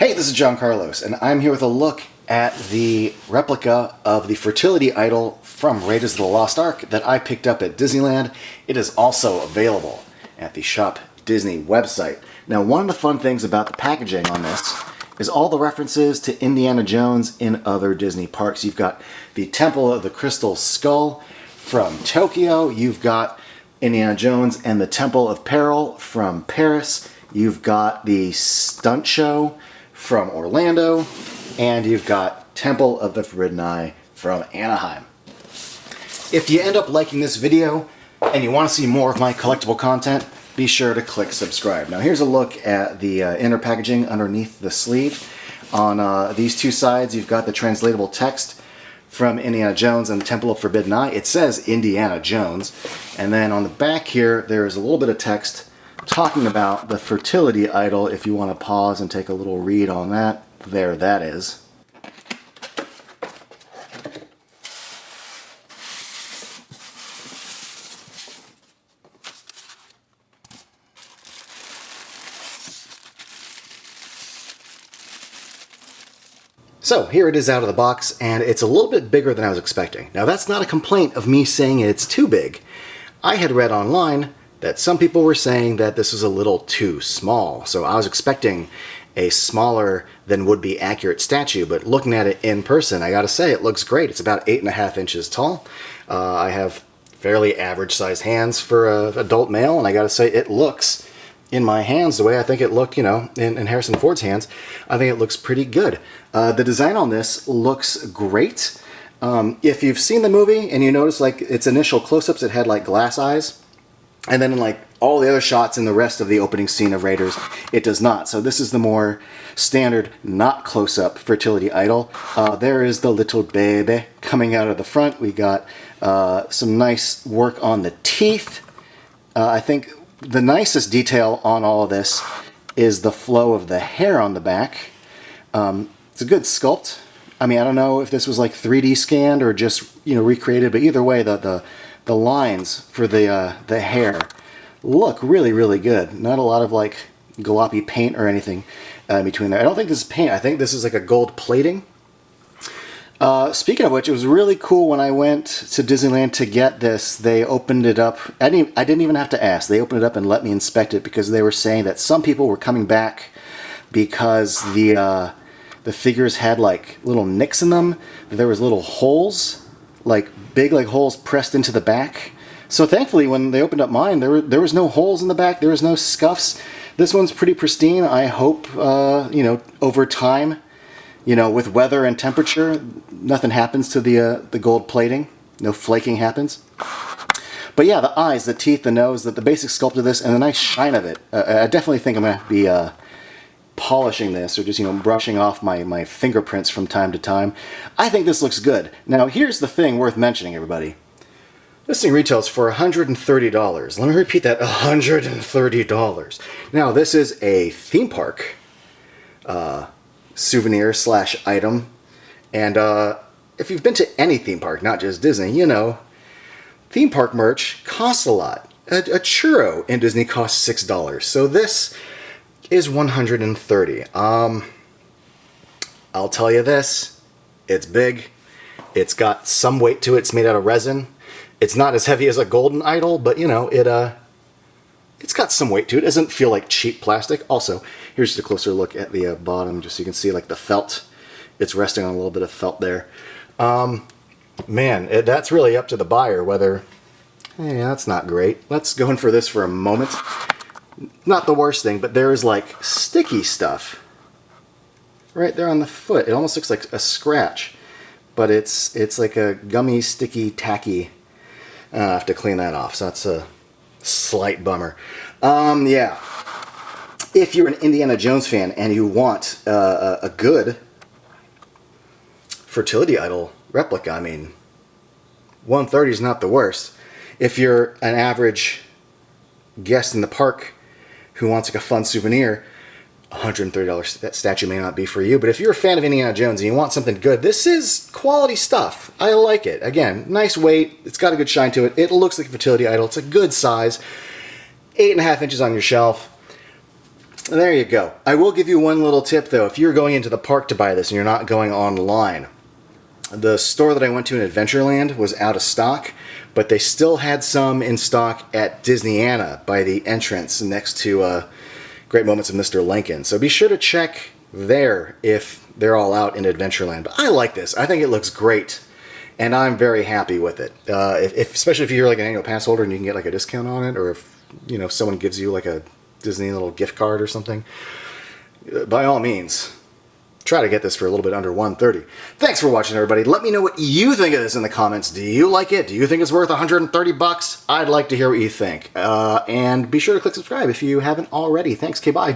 Hey, this is John Carlos, and I'm here with a look at the replica of the Fertility Idol from Raiders of the Lost Ark that I picked up at Disneyland. It is also available at the ShopDisney website. Now, one of the fun things about the packaging on this is all the references to Indiana Jones in other Disney parks. You've got the Temple of the Crystal Skull from Tokyo. You've got Indiana Jones and the Temple of Peril from Paris. You've got the Stunt Show from Orlando, and you've got Temple of the Forbidden Eye from Anaheim. If you end up liking this video and you want to see more of my collectible content, be sure to click subscribe. Now here's a look at the inner packaging underneath the sleeve. On these two sides you've got the translatable text from Indiana Jones and the Temple of Forbidden Eye. It says Indiana Jones, and then on the back here there's a little bit of text talking about the Fertility Idol. If you want to pause and take a little read on that, there that is. So here it is out of the box, and it's a little bit bigger than I was expecting. Now that's not a complaint of me saying it's too big. I had read online that some people were saying that this was a little too small, so I was expecting a smaller than would be accurate statue, but looking at it in person, I gotta say it looks great. It's about 8.5 inches tall. I have fairly average sized hands for an adult male, and I gotta say it looks, in my hands, the way I think it looked, you know, in Harrison Ford's hands, I think it looks pretty good. The design on this looks great. If you've seen the movie and you notice like its initial close-ups, it had like glass eyes. And then in like all the other shots in the rest of the opening scene of Raiders, it does not. So this is the more standard, not close-up Fertility Idol. There is the little baby coming out of the front. We got some nice work on the teeth. I think the nicest detail on all of this is the flow of the hair on the back. It's a good sculpt. I mean, I don't know if this was like 3D scanned or just, you know, recreated, but either way, the lines for the hair look really, really good. Not a lot of like gloppy paint or anything in between there. I don't think this is paint. I think this is like a gold plating. Speaking of which, it was really cool when I went to Disneyland to get this. They opened it up. I didn't even have to ask. They opened it up and let me inspect it because they were saying that some people were coming back because the figures had like little nicks in them. There was little holes, like big like holes pressed into the back. So thankfully when they opened up mine, there was no holes in the back. There was no scuffs. This one's pretty pristine. I hope you know, over time, you know, with weather and temperature, nothing happens to the gold plating. No flaking happens. But yeah, the eyes, the teeth, the nose, the basic sculpt of this, and the nice shine of it. I definitely think I'm going to be polishing this, or just, you know, brushing off my fingerprints from time to time. I think this looks good. Now, here's the thing worth mentioning, everybody. This thing retails for $130. Let me repeat that, $130. Now, this is a theme park souvenir / item, and if you've been to any theme park, not just Disney, you know, theme park merch costs a lot. A churro in Disney costs $6, so this is $130. I'll tell you this, it's big, it's got some weight to it, it's made out of resin. It's not as heavy as a golden idol, but you know, it's got some weight to it. It doesn't feel like cheap plastic. Also, here's just a closer look at the bottom, just so you can see like the felt. It's resting on a little bit of felt there. Man, that's really up to the buyer whether, yeah, that's not great. Let's go in for this for a moment. Not the worst thing, but there is like sticky stuff right there on the foot. It almost looks like a scratch, but it's like a gummy, sticky, tacky. I have to clean that off, so that's a slight bummer. Yeah. If you're an Indiana Jones fan and you want a good Fertility Idol replica, I mean, $130 is not the worst. If you're an average guest in the park who wants like a fun souvenir, $130 that statue may not be for you. But if you're a fan of Indiana Jones and you want something good, this is quality stuff. I like it. Again, nice weight. It's got a good shine to it. It looks like a Fertility Idol. It's a good size. 8.5 inches on your shelf. There you go. I will give you one little tip, though. If you're going into the park to buy this and you're not going online, the store that I went to in Adventureland was out of stock, but they still had some in stock at Disneyana by the entrance next to Great Moments of Mr. Lincoln. So be sure to check there if they're all out in Adventureland. But I like this. I think it looks great, and I'm very happy with it. Especially if you're like an annual pass holder and you can get like a discount on it, or if someone gives you like a Disney little gift card or something, by all means, try to get this for a little bit under $130. Thanks for watching, everybody. Let me know what you think of this in the comments. Do you like it? Do you think it's worth $130? I'd like to hear what you think. And be sure to click subscribe if you haven't already. Thanks. Okay, bye.